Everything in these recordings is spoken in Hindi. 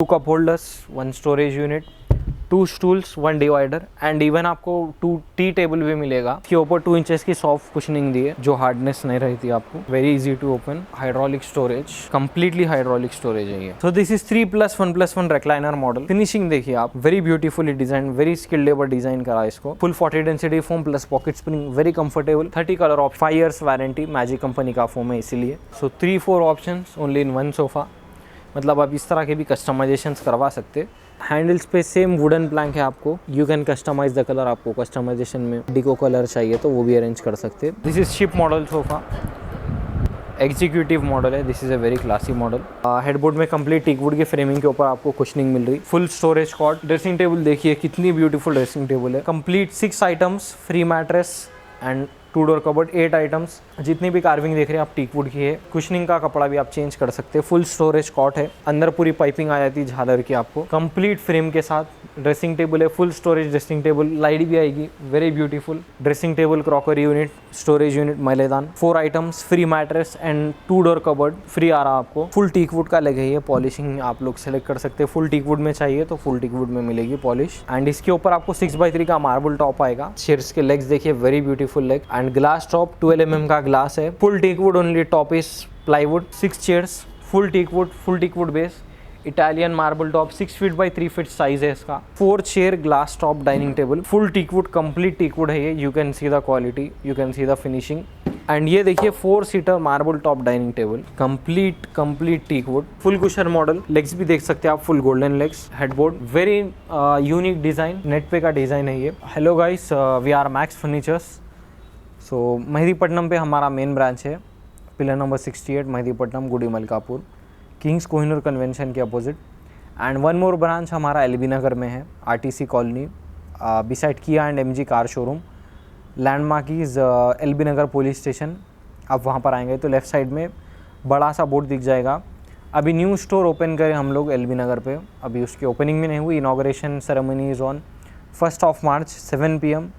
2 cup holders, 1 storage unit, 2 stools, 1 divider and even आपको 2 टी टेबल भी मिलेगा। इसके ऊपर 2 इंचेस की सॉफ्ट कुशनिंग दी है जो हार्डनेस नहीं रहती आपको। Very easy to open, hydraulic storage, completely hydraulic storage है ये। So this is 3+1+1 recliner model. Finishing देखिए आप, very beautifully design, very skilled labour design करा इसको। Full 40 density foam plus pocket spring, very comfortable. 30 colour option, 5 years warranty, magic company का फोम है इसीलिए। So 3-4 option only in 1 sofa. मतलब आप इस तरह के भी कस्टमाइजेशंस करवा सकते। हैंडल्स पे सेम वुडन प्लैंक है आपको। You can customize the colour, आपको कस्टमाइजेशन में डिको कलर चाहिए तो वो भी अरेंज कर सकते। This is ship model sofa, executive model है। This is a very classy model. Headboard में कंप्लीट टीकवुड के फ्रेमिंग के ऊपर आपको कुशनिंग मिल रही। Full storage cot. Dressing table देखिए कितनी ब्यूटीफुल ड्रेसिंग टेबल है। Complete 6 items, free mattress and 2 door cupboard, 8 items. जितनी भी कार्विंग देख रहे हैं आप टीकवुड की है। कुशनिंग का कपड़ा भी आप चेंज कर सकते हैं। फुल स्टोरेज कॉट है, अंदर पूरी पाइपिंग आ जाती है झालर की आपको। कंप्लीट फ्रेम के साथ ड्रेसिंग टेबल है, full storage dressing table, light भी आएगी, very beautiful. Dressing table, crockery unit, storage unit, मैलेदान, 4 items, free mattress and 2 door cupboard free आ रहा आपको। फुल टीकवुड का लेग है ये। पॉलिशिंग आप लोग सेलेक्ट कर सकते हैं। फुल टीकवुड में चाहिए तो फुल टीकवुड में मिलेगी पॉलिश। एंड इसके ऊपर आपको 6x3 का मार्बल टॉप आएगा। चेयर्स के लेग्स देखिए, very beautiful leg and glass top, 12 mm का ग्लास है। Full teakwood only, top is plywood. 6 chairs, full teakwood base, Italian marble top, 6 feet by 3 feet size है इसका। 4 chair, glass top dining table, full teakwood, complete teakwood है ये। You can see the quality, you can see the finishing. And ये देखिए 4 seater marble top dining table, complete teakwood, full cushion model. Legs भी देख सकते हैं आप, full golden legs. Headboard very unique design, net पे का डिजाइन है ये। Hello guys, we are Max furnitures. So Mehdipatnam पे हमारा मेन ब्रांच है, pillar number 68, Mehdipatnam, Gudi Malkapur, Kings Kohinoor convention के अपोजिट। एंड 1 मोर ब्रांच हमारा एलबी नगर में है, RTC colony, beside Kia and MG car showroom. Landmark is LB Nagar police station. आप वहाँ पर आएंगे तो लेफ़्ट साइड में बड़ा सा बोर्ड दिख जाएगा। अभी न्यू स्टोर ओपन करें हम लोग एलबी नगर पे, अभी उसकी ओपनिंग भी नहीं हुई। Inauguration ceremony is on 1 March 7 PM।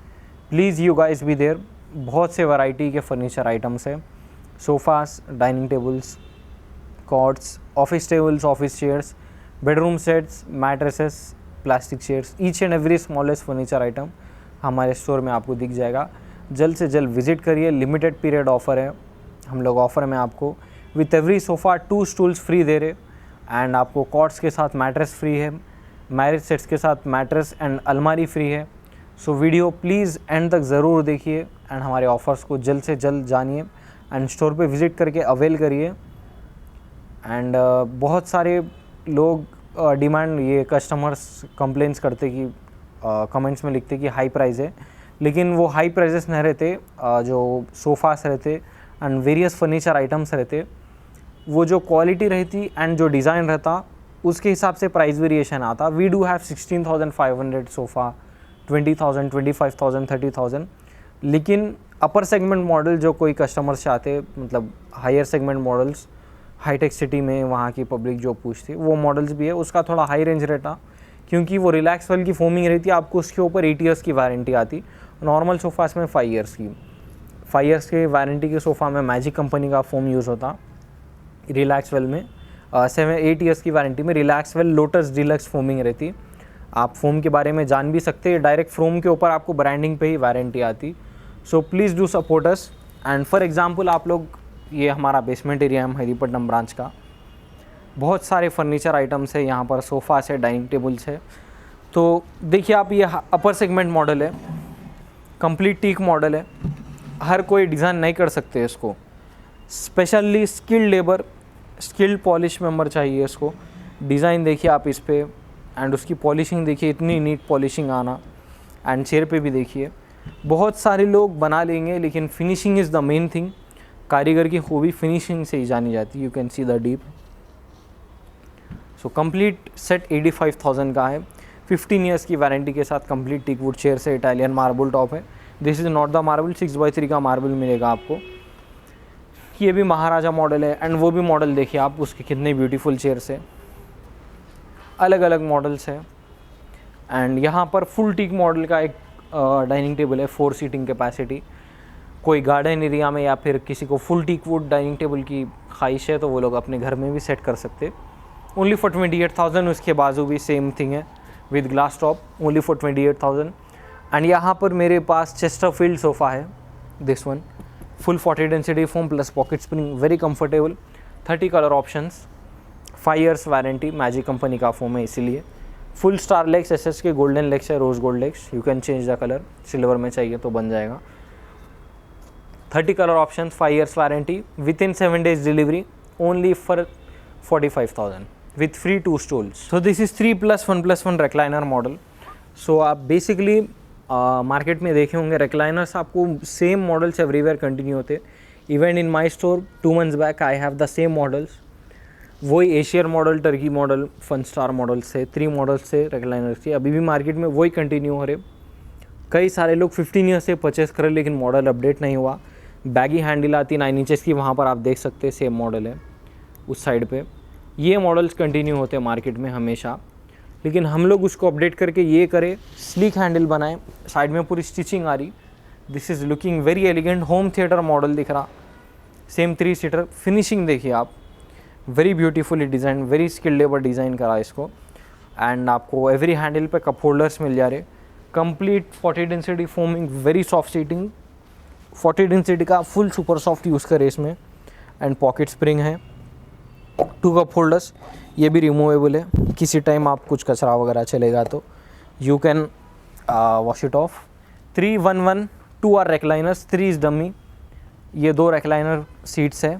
Please you guys be there. बहुत से वैरायटी के फर्नीचर आइटम्स है, sofas, dining tables, cots, office tables, office chairs, bedroom sets, mattresses, plastic chairs, each and every smallest furniture item हमारे स्टोर में आपको दिख जाएगा। जल्द से जल्द विजिट करिए। लिमिटेड पीरियड ऑफ़र है। हम लोग ऑफ़र में आपको with every sofa 2 stools free दे रहे एंड आपको कॉट्स के साथ मैट्रेस फ्री है, मैरिज सेट्स के साथ मैट्रेस एंड अलमारी फ्री है। सो वीडियो प्लीज़ एंड तक ज़रूर देखिए एंड हमारे ऑफ़र्स को जल्द से जल्द जानिए एंड स्टोर पे विज़िट करके अवेल करिए। एंड बहुत सारे लोग डिमांड, ये कस्टमर्स कंप्लेंट्स करते कि कमेंट्स में लिखते कि हाई प्राइस है, लेकिन वो हाई प्राइजेस नहीं रहते। जो सोफ़ास रहते एंड वेरियस फर्नीचर आइटम्स रहते, वो जो क्वालिटी रहती एंड जो डिज़ाइन रहता उसके हिसाब से प्राइस वेरिएशन आता। We do have 16,500 sofa, 20,000, 25,000, 30,000। लेकिन अपर सेगमेंट मॉडल जो कोई कस्टमर्स चाहते, मतलब higher segment models, hitech city में वहाँ की पब्लिक जो पूछती, वो मॉडल्स भी है। उसका थोड़ा हाई रेंज रहता क्योंकि वो रिलैक्स वेल की फोमिंग रहती है। आपको उसके ऊपर 8 इयर्स की वारंटी आती। नॉर्मल सोफ़ास में 5 इयर्स की। 5 इयर्स के वारंटी के सोफ़ा में मैजिक कंपनी का फोम यूज़ होता। रिलैक्स वेल में 8 इयर्स की वारंटी में relax well lotus deluxe foaming रहती। आप फोम के बारे में जान भी सकते हैं। डायरेक्ट फोम के ऊपर आपको ब्रांडिंग पे ही वारंटी आती। So please do support us. And for example आप लोग, ये हमारा बेसमेंट एरिया है मेहदीपट्टनम ब्रांच का। बहुत सारे फर्नीचर आइटम्स है यहाँ पर, सोफ़ास है, डाइनिंग टेबल्स है। तो देखिए आप, ये अपर सेगमेंट मॉडल है, कंप्लीट टीक मॉडल है। हर कोई डिज़ाइन नहीं कर सकते इसको। Specially skilled labour, skilled polish member चाहिए इसको। डिज़ाइन देखिए आप इस पे एंड उसकी पॉलिशिंग देखिए, इतनी नीट पॉलिशिंग आना। एंड चेयर पे भी देखिए, बहुत सारे लोग बना लेंगे लेकिन finishing is the main thing. कारीगर की खूबी फिनिशिंग से ही जानी जाती है। You can see the deep. So complete set 85,000 का है, 15 इयर्स की वारंटी के साथ। कंप्लीट टीकवुड चेयर से, इटालियन मार्बल टॉप है। This is not the marble, 6x3 का मार्बल मिलेगा आपको। ये भी महाराजा मॉडल है एंड वो भी मॉडल देखिए आप, उसके कितने ब्यूटीफुल चेयर्स है, अलग अलग मॉडल्स है। एंड यहाँ पर फुल टीक मॉडल का एक डाइनिंग टेबल है, 4 सीटिंग कैपेसिटी। कोई गार्डन एरिया में या फिर किसी को फुल टीकवुड डाइनिंग टेबल की ख्वाहिश है तो वो लोग अपने घर में भी सेट कर सकते। Only for 28,000। उसके बाजू भी सेम थिंग है with glass top, only for 28,000। And यहाँ पर मेरे पास चेस्टरफील्ड सोफ़ा है, this one, full 40 density foam plus pocket spring, very comfortable, 30 colour options, 5 years warranty, magic company का फोम है इसीलिए। फुल स्टार लेग्स, एसएस के गोल्डन लेग्स है, rose gold legs, you can change the colour, silver में चाहिए तो बन जाएगा। 30 colour option, 5 years warranty, within 7 days delivery, only for 45,000 with free 2 stools। So this is 3+1+1 recliner model. So आप बेसिकली मार्केट में देखे होंगे रेक्लाइनर्स आपको सेम मॉडल्स एवरीवेयर कंटिन्यू होते। Even in my store 2 months back I have the same models, वही एशियर model, Turkey model, fun star models थे, 3 मॉडल्स थे रेक्लाइनर्स के। अभी भी मार्केट में वही कंटिन्यू हो रहे। कई सारे लोग 15 years से परचेस कर रहे लेकिन मॉडल अपडेट नहीं हुआ। बैगी हैंडल आती 9 inches की, वहाँ पर आप देख सकते हैं सेम मॉडल है उस साइड पे। ये मॉडल्स कंटिन्यू होते हैं मार्केट में हमेशा, लेकिन हम लोग उसको अपडेट करके ये करें, स्लीक हैंडल बनाएं, साइड में पूरी स्टिचिंग आ रही। This is looking very elegant, home theatre model दिख रहा, सेम 3 seater। फिनिशिंग देखिए आप, very beautifully design, very skilled labour design करा इसको। एंड आपको एवरी हैंडल पे कप होल्डर्स मिल जा रहे, complete 40 density foaming, very soft seating, 40 density का फुल सुपर सॉफ्ट यूज़ करे इसमें। एंड पॉकेट स्प्रिंग है, 2 कप होल्डर्स, ये भी रिमूवेबल है, किसी टाइम आप कुछ कचरा वगैरह चलेगा तो you can wash it of. 3-1-1 2 are recliners, 3 is dummy. ये 2 रेक्लाइनर सीट्स है,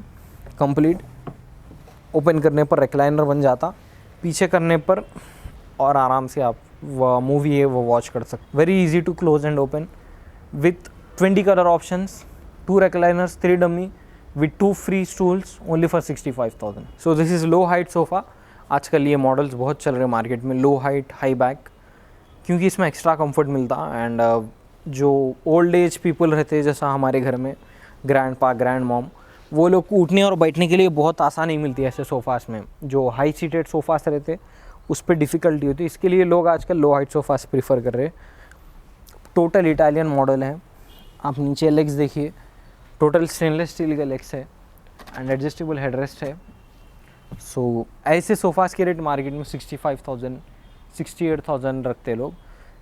कंप्लीट ओपन करने पर रेक्लाइनर बन जाता, पीछे करने पर और आराम से आप मूवी है वो वॉच कर सकते। Very easy to close and open with 20 colour options, 2 recliners, 3 dummy with 2 free stools, only for 65,000। So this is low height sofa. आजकल ये मॉडल्स बहुत चल रहे हैं मार्केट में, लो हाइट हाई बैक, क्योंकि इसमें एक्स्ट्रा कंफर्ट मिलता। एंड जो ओल्ड एज पीपल रहते हैं जैसा हमारे घर में ग्रैंड पा ग्रैंड मॉम, वो लोग को उठने और बैठने के लिए बहुत आसानी मिलती है ऐसे सोफ़ास में। जो हाई सीटेड सोफ़ास रहते उस पर डिफ़िकल्टी होती है, इसके लिए लोग आजकल लो हाइट सोफ़ास प्रीफर कर रहे हैं। टोटल इटालियन मॉडल है, आप नीचे लेग्स देखिए, टोटल स्टेनलेस स्टील के लेग्स है एंड एडजस्टेबल हेडरेस्ट है। सो ऐसे सोफ़ास के रेट मार्केट में 65,000 68,000 रखते लोग,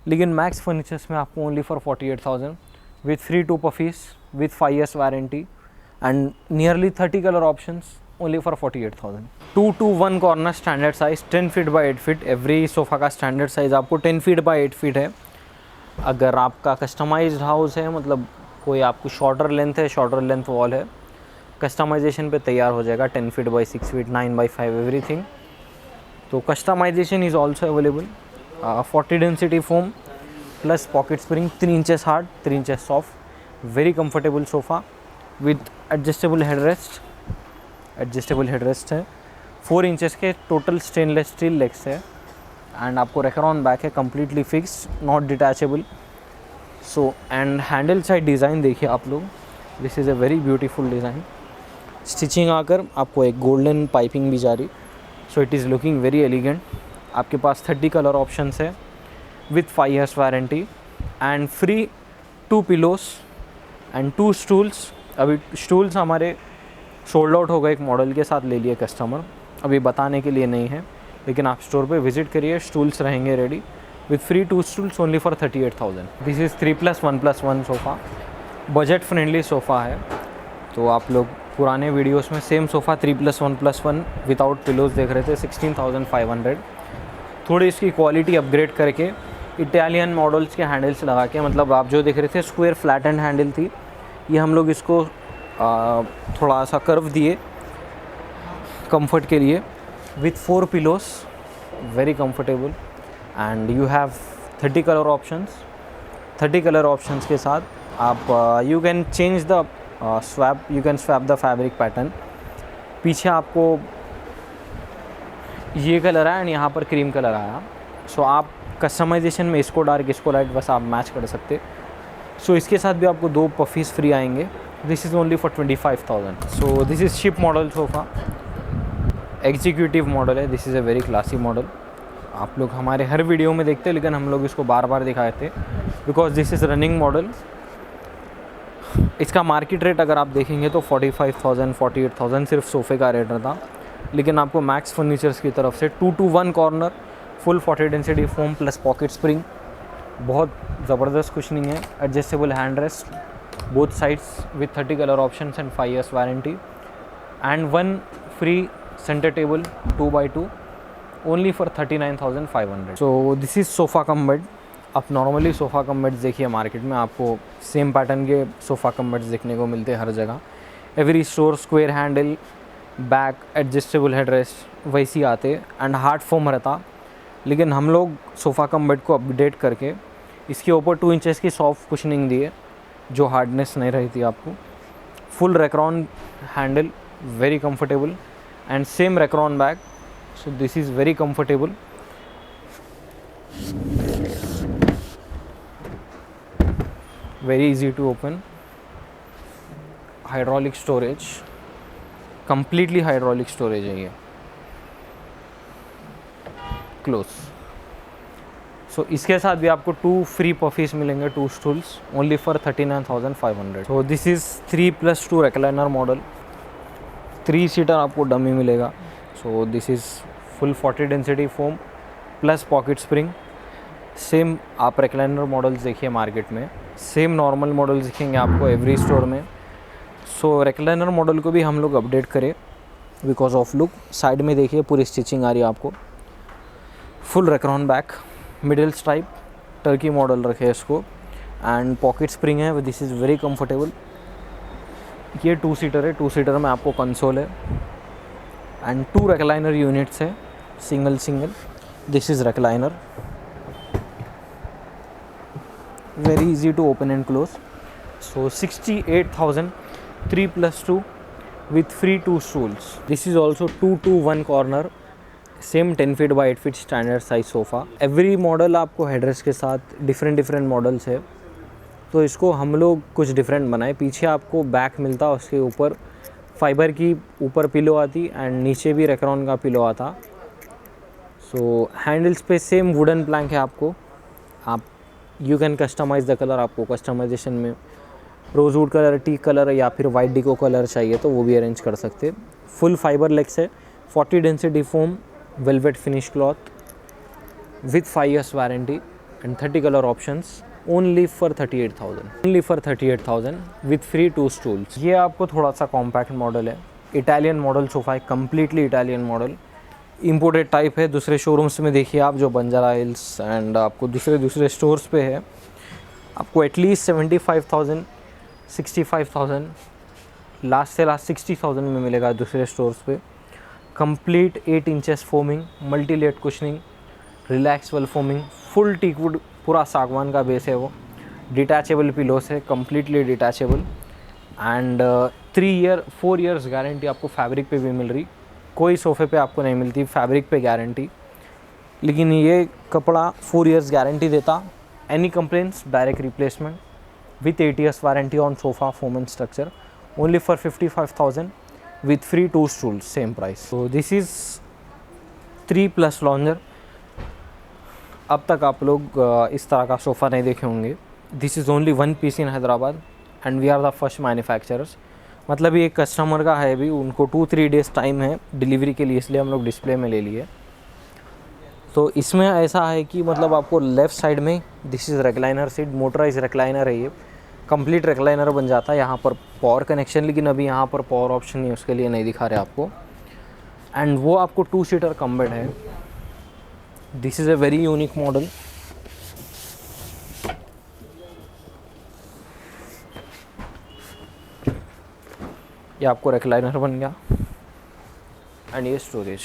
लेकिन मैक्स फर्नीचर्स में आपको only for 48,000 with free 2 puffies with 5 years warranty and nearly 30 colour options, only for 48,000। 2-1 corner standard size, 10 feet by 8 feet। Every sofa का स्टैंडर्ड साइज़ आपको 10 feet by 8 feet है। अगर आपका कस्टमाइज्ड हाउस है, मतलब कोई आपको शॉर्टर लेंथ है, शॉर्टर लेंथ वॉल है, कस्टमाइजेशन पे तैयार हो जाएगा, 10 feet by 6 feet, 9 by 5 everything. तो customisation is also available. 40 density foam plus pocket spring, 3 inches hard, 3 inches soft, very comfortable sofa with adjustable headrest है, 4 inches के टोटल स्टेनलेस स्टील लेग्स है एंड आपको रेकरॉन बैक है, completely fixed, not detachable. So and handle side design देखिए आप लोग, this is a very beautiful design. Stitching आकर आपको एक गोल्डन पाइपिंग भी जा रही, so it is looking very elegant. आपके पास 30 कलर ऑप्शंस है with 5 years warranty and free 2 pillows and 2 stools। अभी स्टूल्स हमारे सोल्ड आउट हो गए, एक मॉडल के साथ ले लिए कस्टमर, अभी बताने के लिए नहीं है, लेकिन आप स्टोर पे विजिट करिए, स्टूल्स रहेंगे ready with free 2 stools, only for 38,000। This is 3+1+1 sofa, budget friendly sofa है। तो आप लोग पुराने वीडियोस में सेम सोफ़ा 3+1+1 विदाउट पिलोज देख रहे थे, 16,500। थोड़ी इसकी क्वालिटी अपग्रेड करके इटालियन मॉडल्स के हैंडल्स लगा के, मतलब आप जो देख रहे थे स्क्वायर फ्लैट एंड हैंडल थी, ये हम लोग इसको थोड़ा सा कर्व दिए कंफर्ट के लिए with 4 pillows, very comfortable. And you have 30 colour options. 30 colour options के साथ आप you can change the you can swap the fabric pattern. पीछे आपको ये कलर आया एंड यहाँ पर क्रीम कलर आया, सो आप कस्टमाइजेशन में इसको डार्क इसको लाइट बस आप मैच कर सकते। सो इसके साथ भी आपको 2 पफीस फ्री आएंगे। This is only for 25,000। So this is ship model sofa, executive model है, this is a very classy model. आप लोग हमारे हर वीडियो में देखते हैं, लेकिन हम लोग इसको बार बार दिखाए थे because this is running model. इसका मार्केट रेट अगर आप देखेंगे तो 45,000 48,000 सिर्फ सोफ़े का रेट रहता, लेकिन आपको मैक्स फर्नीचर्स की तरफ से 2-to-1 corner, full 40 density foam plus pocket spring, बहुत ज़बरदस्त कुशनिंग है, adjustable hand rest both sides with 30 colour options and 5 years warranty, and 1 free centre table 2x2 only for 39,500। So this is sofa cum bed. आप नॉर्मली सोफ़ा कम बेड्स देखिए मार्केट में, आपको सेम पैटर्न के सोफ़ा कम बेड्स देखने को मिलते हैं हर जगह। Every store square handle, back adjustable headrest वैसी आते एंड हार्ड फॉर्म रहता, लेकिन हम लोग सोफ़ा कम बेड को अपडेट करके इसके ऊपर 2 इंचेस की सॉफ्ट कुशनिंग दिए जो हार्डनेस नहीं रहती आपको। Full Recron handle, very comfortable, and same Recron bag, so this is very comfortable. Very easy to open, hydraulic storage, completely hydraulic storage है ये। क्लोज। सो इसके साथ भी आपको 2 फ्री पफीस मिलेंगे, 2 stools only for 39,500। So this is 3+2 recliner model, 3 seater आपको डमी मिलेगा। सो this is full 40 density foam plus pocket spring. Same आप रेक्लाइनर मॉडल्स देखिए मार्केट में, सेम नॉर्मल मॉडल्स दिखेंगे आपको एवरी स्टोर में। सो रेक्लाइनर मॉडल को भी हम लोग अपडेट करें बिकॉज ऑफ लुक। साइड में देखिए पूरी स्टिचिंग आ रही है आपको, full Recron back, middle stripe, Turkey model रखे इसको, एंड पॉकेट स्प्रिंग है। This is very comfortable. ये 2 सीटर है, 2 सीटर में आपको कंसोल है एंड 2 रेक्लाइनर यूनिट्स है, single. This is recliner, very easy to open and close. So 68,000, 3+2 with free 2 stools. This is also 2-to-1 corner, same 10 feet by 8 feet standard size sofa. Every model आपको हेडरेस्ट के साथ डिफरेंट मॉडल्स है, तो इसको हम लोग कुछ डिफरेंट बनाए। पीछे आपको बैक मिलता, उसके ऊपर फाइबर की ऊपर पिलो आती एंड नीचे भी रेक्रॉन का पिलो आता। सो हैंडल्स पे सेम वुडन प्लैंक है आपको। आप you can customize the colour, आपको कस्टमाइजेशन में रोज़वुड कलर, टीक कलर या फिर वाइट डिको कलर चाहिए तो वो भी अरेंज कर सकते। फुल फाइबर लेग्स है, 40 density foam, velvet finish cloth with 5 years warranty and 30 colour options only for 38,000 with free 2 stools. ये आपको थोड़ा सा कॉम्पैक्ट मॉडल है, इटालियन मॉडल सोफ़ा है, completely Italian model, imported type है। दूसरे शोरूम्स में देखिए आप, जो बंजारा हिल्स एंड आपको दूसरे स्टोर्स पे है, आपको एटलीस्ट 75,000 65,000 लास्ट से लास्ट 60,000 में मिलेगा दूसरे स्टोर्स पे। Complete 8 inches foaming, multi layer cushioning, relaxable foaming, full teakwood, पूरा सागवान का बेस है वो, डिटैचेबल पिलोस है, completely detachable, and 4 years guarantee आपको फैब्रिक पे भी मिल रही। कोई सोफ़े पे आपको नहीं मिलती फैब्रिक पे गारंटी, लेकिन ये कपड़ा 4 years गारंटी देता। Any complaints direct replacement with 8 years warranty on sofa foam and structure only for 55,000 with free 2 stools, same price. So this is 3+ lounger। अब तक आप लोग इस तरह का सोफ़ा नहीं देखे होंगे। This is only 1 piece in Hyderabad and we are the first manufacturers. मतलब ये कस्टमर का है भी, उनको 2-3 days टाइम है डिलीवरी के लिए, इसलिए हम लोग डिस्प्ले में ले लिए। तो इसमें ऐसा है कि मतलब आपको लेफ़्ट साइड में this is recliner seat, motorise recliner है, ये कंप्लीट रेक्लाइनर बन जाता है। यहाँ पर पावर कनेक्शन, लेकिन अभी यहाँ पर पावर ऑप्शन नहीं, उसके लिए नहीं दिखा रहे आपको। एंड वो आपको 2 सीटर कम बेड है। This is a very unique model. ये आपको रेक्लाइनर बन गया एंड ये storage.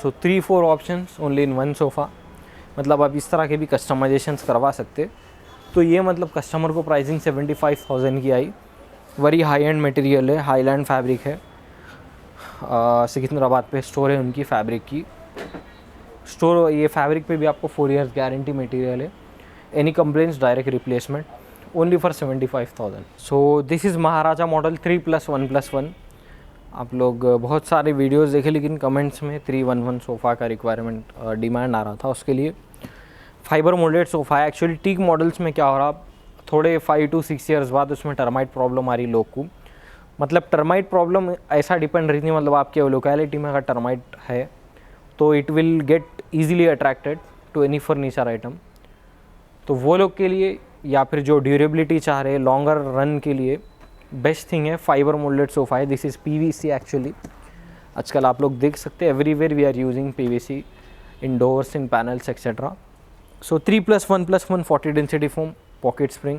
So 3-4 options only in 1 sofa. मतलब आप इस तरह के भी कस्टमाइजेशंस करवा सकते। तो ये मतलब कस्टमर को प्राइसिंग 75,000 की आई। वेरी हाई एंड मटेरियल है, हाईलैंड फैब्रिक है। सिकंदराबाद पे स्टोर है उनकी फैब्रिक की स्टोर। ये फैब्रिक पे भी आपको 4 years गारंटी मटेरियल है। Any complaints direct replacement only for 75,000। So this is Maharaja model 3+1+1। आप लोग बहुत सारे वीडियोस देखे, लेकिन कमेंट्स में 311 सोफ़ा का रिक्वायरमेंट डिमांड आ रहा था, उसके लिए फाइबर मोल्डेड सोफ़ा है। एक्चुअली टीक मॉडल्स में क्या हो रहा, थोड़े 5 to 6 years बाद उसमें टर्माइट प्रॉब्लम आ रही लोग को, मतलब टर्माइट प्रॉब्लम ऐसा डिपेंड रहती है, मतलब आपके लोकेलिटी में अगर टर्माइट है तो it will get easily attracted to any furniture item. तो वो लोग के लिए या फिर जो ड्यूरेबिलिटी चाह रहे हैं लॉन्गर रन के लिए बेस्ट थिंग है फाइबर मोल्डेड सोफ़ा है। This is PVC actually. आजकल आप लोग देख सकते हैं everywhere we are using PVC in doors, in panels etcetera. So 3+1+1 40 density foam, pocket spring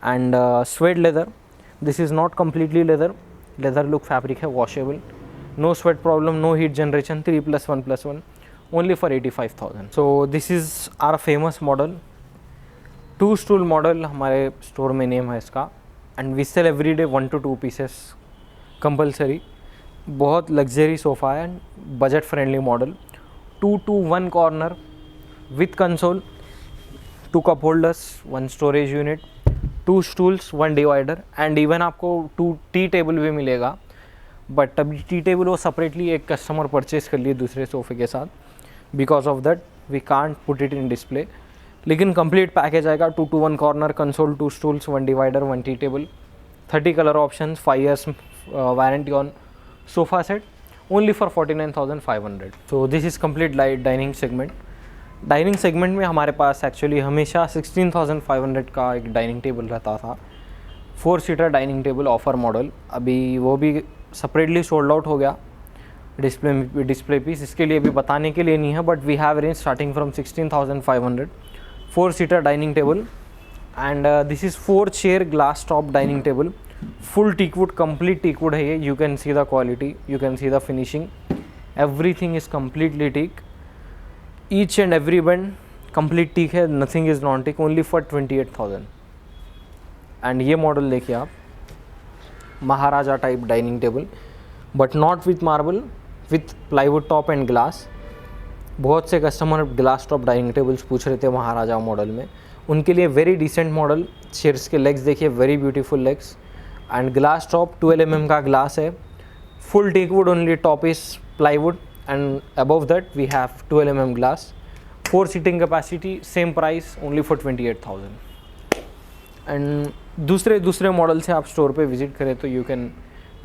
and suede leather. This is not completely leather look fabric है, washable, no sweat problem, no heat generation, 3+1+1 only for 85,000। So this is our famous model, 2 stool model हमारे स्टोर में नेम है इसका। And we sell every day 1 to 2 pieces compulsory. बहुत लग्जरी सोफ़ा है and budget friendly model. 2 to 1 corner with console, 2 cup holders, 1 storage unit, 2 stools, 1 divider and even आपको 2 टी टेबल भी मिलेगा। बट अभी टी टेबल वो सेपरेटली एक कस्टमर परचेज कर लिए दूसरे सोफ़े के साथ, because of that we can't put it in display. लेकिन कंप्लीट पैकेज आएगा, 2 to 1 corner, console, 2 stools, 1 divider, 1 tea table, 30 colour option, 5 years warranty on sofa set, only for 49,500। So this is complete dining segment. Dining segment में हमारे पास एक्चुअली हमेशा 16,500 का एक डाइनिंग टेबल रहता था, 4 seater dining table offer model. अभी वो भी सेपरेटली सोल्ड आउट हो गया डिस्प्ले पीस, इसके लिए भी बताने के लिए नहीं है, but we have range starting from 16,500, 4 seater dining table and this is 4 chair glass top dining table, full teakwood, complete teakwood है ये। You can see the quality, you can see the finishing, everything is completely teak, each and every bend complete teak है, nothing is non teak, only for 28,000। And ये मॉडल देखिए आप, Maharaja type dining table, but not with marble, with plywood top and glass. बहुत से customer glass top dining tables पूछ रहे थे महाराजा मॉडल में, उनके लिए वेरी डिसेंट मॉडल। चेयर्स के लेग्स देखिए, very beautiful legs and glass top 12 mm का ग्लास है, full teakwood, only top is plywood and above that we have 12 mm glass, 4 seating capacity, same price, only for 28,000। And दूसरे मॉडल से आप स्टोर पे विजिट करें तो you can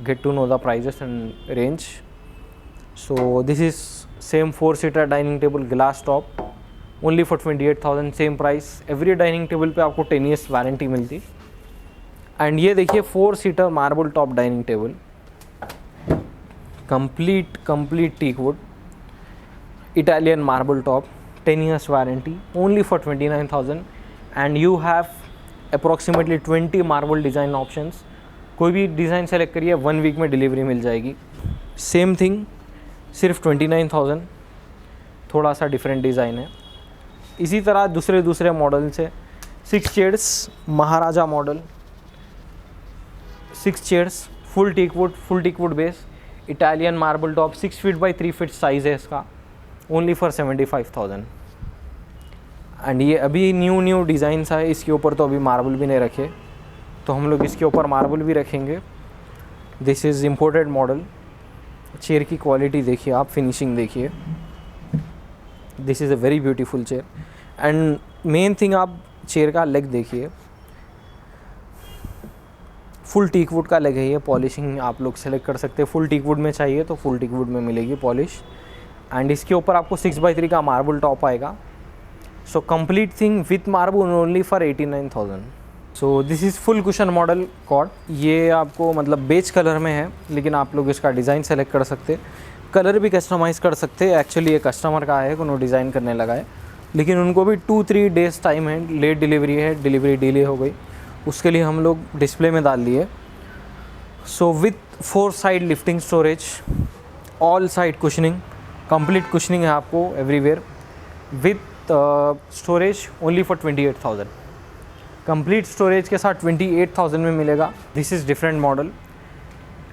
get to know the prices and range. So this is same 4 seater dining table glass top, only for 28,000, same price. Every dining table पे आपको 10 years वारंटी मिलती। एंड ये देखिए 4 seater marble top dining table, complete teakwood, Italian marble top, 10 years warranty, only for 29,000 and you have approximately 20 marble design options. कोई भी डिज़ाइन सेलेक्ट करिए, 1 week में डिलीवरी मिल जाएगी। सेम थिंग, सिर्फ 29,000, थोड़ा सा डिफरेंट डिज़ाइन है। इसी तरह दूसरे मॉडल से 6 chairs Maharaja model, 6 chairs, full teakwood base, Italian marble top, 6 feet by 3 feet size है इसका, ओनली फॉर 75,000। एंड ये अभी न्यू डिज़ाइंस है, इसके ऊपर तो अभी मार्बल भी नहीं रखे, तो हम लोग इसके ऊपर मार्बल भी रखेंगे। This is imported model. Chair की क्वालिटी देखिए आप, फिनिशिंग देखिए, this is a very beautiful chair. And main thing, आप चेयर का लेग देखिए, फुल टीकवुड का लेग है ये, पॉलिशिंग आप लोग सेलेक्ट कर सकते हैं। फुल टीकवुड में चाहिए तो फुल टीकवुड में मिलेगी पॉलिश। एंड इसके ऊपर आपको 6x3 का मार्बल टॉप आएगा। So complete thing with marble only for 89,000। So this is full cushion model cot. ये आपको मतलब बेज कलर में है, लेकिन आप लोग इसका डिज़ाइन सेलेक्ट कर सकते, कलर भी कस्टमाइज़ कर सकते। एक्चुअली ये कस्टमर का है, उन्होंने डिज़ाइन करने लगा है, लेकिन उनको भी 2-3 days टाइम है, लेट डिलीवरी है, डिलीवरी डिले हो गई, उसके लिए हम लोग डिस्प्ले में डाल दिए। So with 4 side lifting storage, all side cushioning, complete cushioning है आपको everywhere, with storage only for 28,000। Complete storage के साथ 28,000 में मिलेगा। दिस इज़ डिफरेंट मॉडल,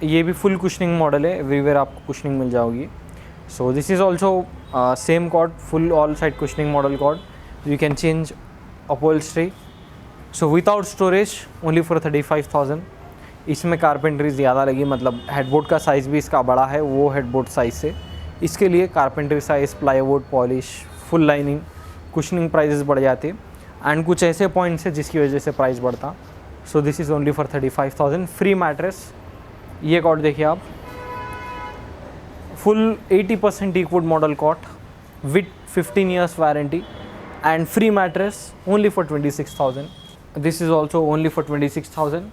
ये भी फुल कुशनिंग मॉडल है, एवरीवेयर आपको कुशनिंग मिल जाओगी। So this is also same cot, full all side cushioning model cot, you can change upholstery. So without storage only for 35,000। इसमें कारपेंट्री ज़्यादा लगी, मतलब हेडबोर्ड का साइज़ भी इसका बड़ा है वो हेडबोर्ड साइज़ से, इसके लिए carpentry size, plywood, polish, full lining, cushioning prices बढ़ जाते एंड कुछ ऐसे पॉइंट्स है जिसकी वजह से प्राइस बढ़ता। So this is only for 35,000। Free mattress, ये कॉट देखिए आप, full 80% teakwood model cot with 15 years warranty and free mattress only for 26,000. This is also only for 26,000.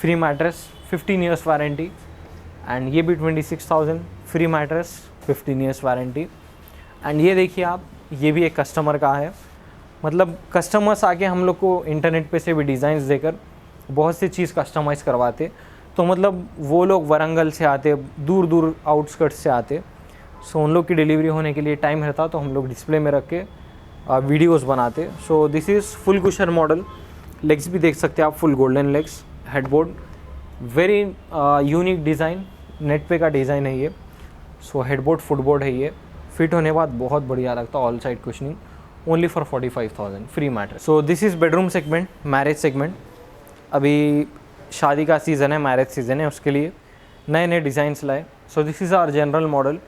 Free mattress 15 years warranty and ये भी 26,000. Free mattress 15 years warranty. And ये देखिए आप, ये भी एक कस्टमर का है. मतलब कस्टमर्स आके हम लोग को इंटरनेट पे से भी डिज़ाइंस देकर बहुत सी चीज़ कस्टमाइज़ करवाते. तो मतलब वो लोग वरंगल से आते, दूर दूर आउटस्कर्ट्स से आते. सो उन लोग की डिलीवरी होने के लिए टाइम रहता तो हम लोग डिस्प्ले में रख के वीडियोस बनाते. सो this is full cushion model. Legs भी देख सकते हैं आप, full golden legs. Headboard very unique design, net पे का डिज़ाइन है ये. सो हेडबोर्ड फुटबोर्ड है ये. फिट होने बाद बहुत बढ़िया लगता है. All side cushioning only for 45,000. Free matter. So this is bedroom segment, marriage segment. अभी शादी का सीज़न है, मैरिज सीज़न है, उसके लिए नए नए डिज़ाइंस लाए. So this is our general model.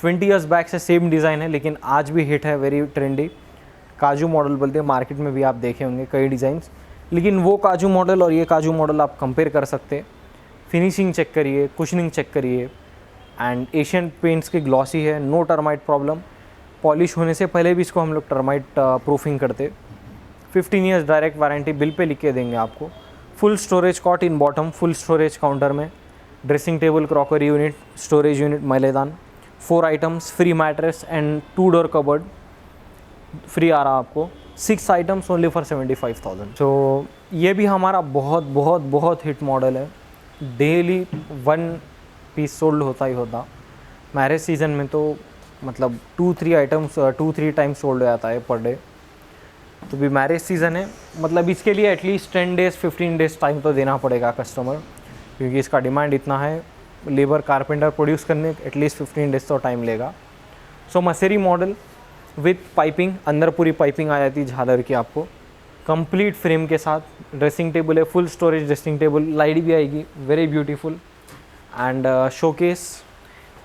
20 years back से सेम डिज़ाइन है लेकिन आज भी हिट है, वेरी ट्रेंडी. काजू मॉडल बोलते हैं, मार्केट में भी आप देखे होंगे कई डिज़ाइंस. लेकिन वो काजू मॉडल और ये काजू मॉडल आप कंपेयर कर सकते हैं. फिनिशिंग चेक करिए, कुशनिंग चेक करिए. एंड एशियन पेंट्स की ग्लॉसी है, नो टर्माइट प्रॉब्लम. पॉलिश होने से पहले भी इसको हम लोग टर्माइट प्रूफिंग करते. 15 years direct warranty bill pay लिख के देंगे आपको. Full storage cot in bottom, full storage counter में. Dressing table, crockery unit, storage unit, मैलेदान. 4 items, free mattress and 2 door cupboard free आ रहा आपको. 6 items ओनली फॉर 75,000. तो ये भी हमारा बहुत बहुत बहुत हिट मॉडल है. डेली 1 piece सोल्ड होता ही होता. मैरिज सीज़न में तो मतलब 2-3 टाइम्स सोल्ड हो जाता है पर डे. तो भी मैरिज सीज़न है, मतलब इसके लिए एटलीस्ट 10 days 15 days टाइम तो देना पड़ेगा कस्टमर, क्योंकि इसका डिमांड इतना है. लेबर कारपेंटर प्रोड्यूस करने एटलीस्ट 15 days तो टाइम लेगा. सो मसेरी मॉडल विथ पाइपिंग, अंदर पूरी पाइपिंग आ जाती है झालर की आपको, कंप्लीट फ्रेम के साथ. ड्रेसिंग टेबल है, full storage dressing table, light भी आएगी, very beautiful. And showcase,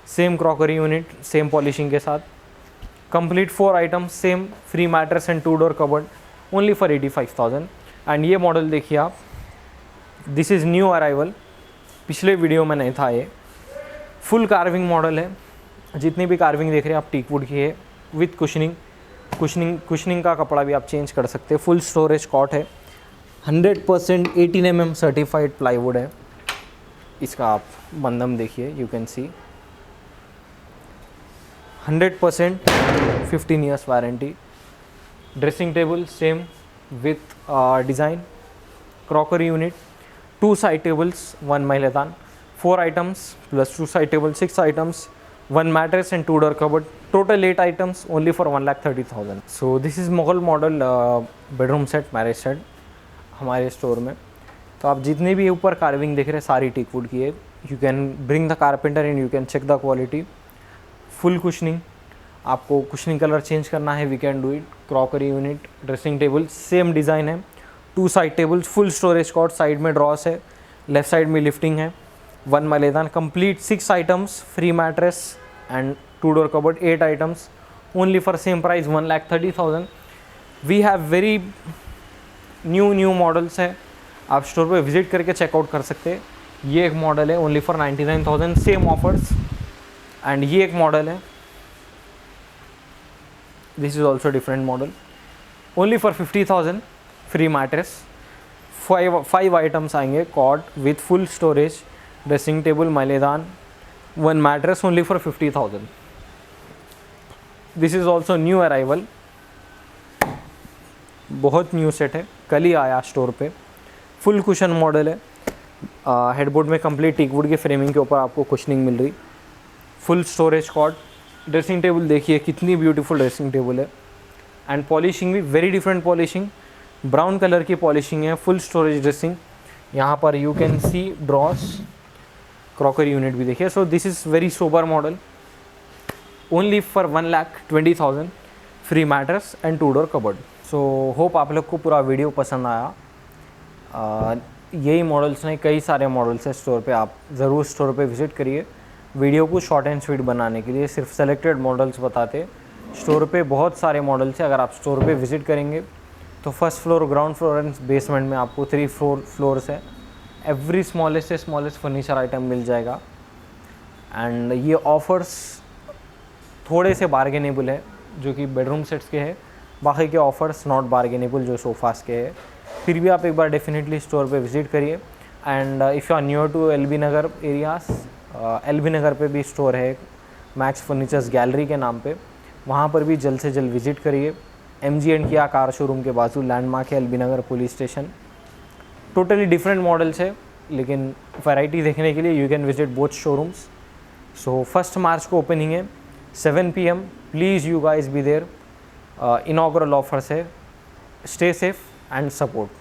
same crockery unit, same polishing के साथ. Complete 4 items, same free mattress and 2 door cupboard only for 85,000. And ये मॉडल देखिए आप, दिस इज़ न्यू अराइवल, पिछले वीडियो में नहीं था ये. फुल कार्विंग मॉडल है. जितनी भी कार्विंग देख रहे हैं आप टीकवुड की है, विथ कुशनिंग का कपड़ा भी आप चेंज कर सकते हैं. फुल स्टोरेज कॉट है. 100% 18 mm सर्टिफाइड प्लाईवुड है. इसका आप बंधम देखिए, you can C 100% 15 years warranty. Dressing table same with design. Crockery unit, 2 side tables, 1 मैलेदान. 4 items plus 2 side tables, 6 items, 1 mattress and 2 door cupboard. Total 8 items only for 1,30,000. So this is Mughal model bedroom set, marriage set हमारे स्टोर में. तो आप जितने भी ऊपर कार्विंग देख रहे हैं सारी टीकवुड की है. You can bring the carpenter and you can check the quality. Full cushioning, आपको कुशनिंग कलर चेंज करना है, we can do it. Crockery unit, dressing table same design है. 2 side tables, full storage cot, side में ड्रॉस है, लेफ्ट साइड में लिफ्टिंग है. 1 मैलेदान. Complete 6 items, free mattress and 2 door cupboard. 8 items only for same price 1,30,000. We have very new models है. आप स्टोर पे विजिट करके चेकआउट कर सकते हैं. ये एक मॉडल है only for 99,000, same offers. And ये एक मॉडल है, this is also different model, only for 50,000. Free mattress. 5 items आएंगे, cot with full storage, dressing table, मैलेदान, 1 mattress only for 50,000. This is also new arrival, बहुत न्यू सेट है, कल ही आया स्टोर पे. फुल कुशन मॉडल है. हेडबोर्ड में कंप्लीट टीकवुड के फ्रेमिंग के ऊपर आपको कुशनिंग मिल रही. Full storage cot. Dressing table देखिए कितनी ब्यूटीफुल ड्रेसिंग टेबल है. एंड पॉलिशिंग भी very different polishing, brown colour की पॉलिशिंग है. फुल स्टोरेज ड्रेसिंग, यहाँ पर you can see drawers. Crockery unit भी देखिए. So this is very sober model, only for 1,20,000. Free mattress and 2 door cupboard. So hope आप लोग को पूरा वीडियो पसंद आया. यही मॉडल्स नहीं, कई सारे मॉडल्स हैं स्टोर पे. आप ज़रूर स्टोर पे विज़िट करिए. वीडियो को शॉर्ट एंड स्वीट बनाने के लिए सिर्फ सेलेक्टेड मॉडल्स बताते. स्टोर पे बहुत सारे मॉडल्स हैं. अगर आप स्टोर पे विज़िट करेंगे तो first floor, ground floor and basement में आपको 3 floors है. एवरी स्मॉलेस्ट से स्मॉलेस्ट फर्नीचर आइटम मिल जाएगा। एंड ये ऑफ़र्स थोड़े से बार्गेनेबल है जो कि बेडरूम सेट्स के हैं, बाकी के ऑफ़र्स नॉट बार्गेनेबल जो सोफ़ास के हैं। फिर भी आप एक बार डेफिनेटली स्टोर पे विज़िट करिए। And if you are near to L B Nagar areas, L B Nagar पे भी स्टोर है मैक्स फर्नीचर्स गैलरी के नाम पे, वहाँ पर भी जल्द से जल्द विज़िट करिए। MG किया कार शोरूम के बाजू लैंडमार्क है L B Nagar police station. Totally different models है, लेकिन वैरायटी देखने के लिए you can visit both showrooms. So 1 March को ओपनिंग है 7 PM, please you guys be there. Inaugural offers है। Stay safe and support.